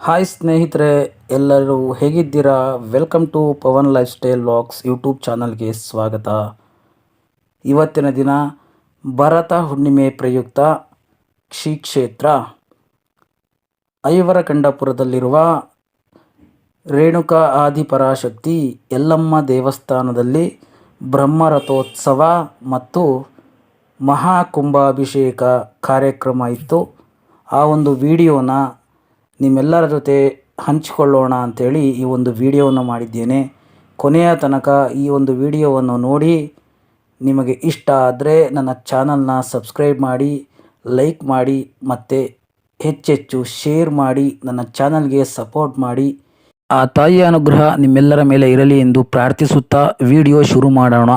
Hi ಸ್ನೇಹಿತರೆ, ಎಲ್ಲರೂ ಹೇಗಿದ್ದೀರಾ? Welcome to Pavan lifestyle vlogs YouTube ಚಾನಲ್ಗೆ ಸ್ವಾಗತ. ಇವತ್ತಿನ ದಿನ ಭರತ ಹುಣ್ಣಿಮೆ ಪ್ರಯುಕ್ತ ಶ್ರೀ ಕ್ಷೇತ್ರ ಐವರಕಂಡಪುರದಲ್ಲಿರುವ ರೇಣುಕಾ ಆದಿಪರಾಶಕ್ತಿ ಯಲ್ಲಮ್ಮ ದೇವಸ್ಥಾನದಲ್ಲಿ ಬ್ರಹ್ಮರಥೋತ್ಸವ ಮತ್ತು ಮಹಾಕುಂಭಾಭಿಷೇಕ ಕಾರ್ಯಕ್ರಮ ಇತ್ತು. ಆ ಒಂದು ವಿಡಿಯೋನ ನಿಮ್ಮೆಲ್ಲರ ಜೊತೆ ಹಂಚಿಕೊಳ್ಳೋಣ ಅಂಥೇಳಿ ಈ ಒಂದು ವಿಡಿಯೋವನ್ನು ಮಾಡಿದ್ದೇನೆ. ಕೊನೆಯ ತನಕ ಈ ಒಂದು ವಿಡಿಯೋವನ್ನು ನೋಡಿ ನಿಮಗೆ ಇಷ್ಟ ಆದರೆ ನನ್ನ ಚಾನಲ್ನ ಸಬ್ಸ್ಕ್ರೈಬ್ ಮಾಡಿ, ಲೈಕ್ ಮಾಡಿ ಮತ್ತು ಹೆಚ್ಚೆಚ್ಚು ಶೇರ್ ಮಾಡಿ ನನ್ನ ಚಾನಲ್ಗೆ ಸಪೋರ್ಟ್ ಮಾಡಿ. ಆ ತಾಯಿಯ ಅನುಗ್ರಹ ನಿಮ್ಮೆಲ್ಲರ ಮೇಲೆ ಇರಲಿ ಎಂದು ಪ್ರಾರ್ಥಿಸುತ್ತಾ ವಿಡಿಯೋ ಶುರು ಮಾಡೋಣ.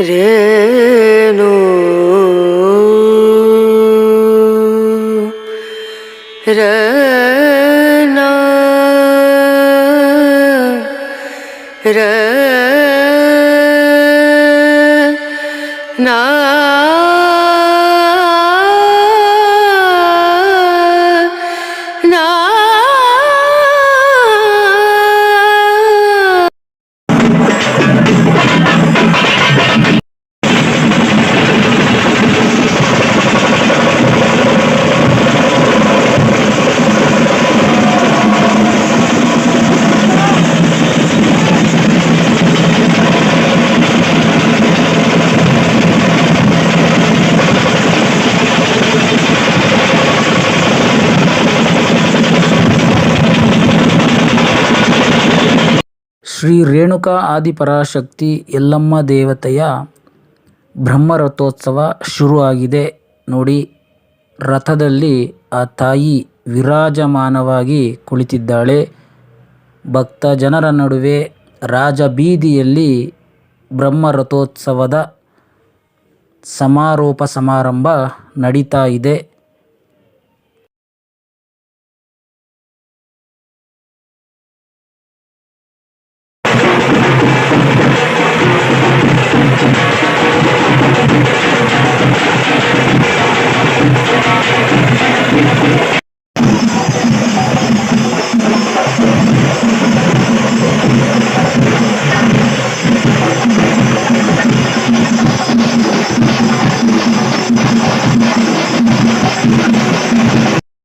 ರೇಣು ರನ ರ ನಾ ನಾ ಶ್ರೀ ರೇಣುಕಾ ಆದಿಪರಾಶಕ್ತಿ ಯಲ್ಲಮ್ಮ ದೇವತೆಯ ಬ್ರಹ್ಮರಥೋತ್ಸವ ಶುರು ಆಗಿದೆ ನೋಡಿ. ರಥದಲ್ಲಿ ಆ ತಾಯಿ ವಿರಾಜಮಾನವಾಗಿ ಕುಳಿತಿದ್ದಾಳೆ. ಭಕ್ತ ಜನರ ನಡುವೆ ರಾಜಬೀದಿಯಲ್ಲಿ ಬ್ರಹ್ಮರಥೋತ್ಸವದ ಸಮಾರೋಪ ಸಮಾರಂಭ ನಡೀತಾ ಇದೆ.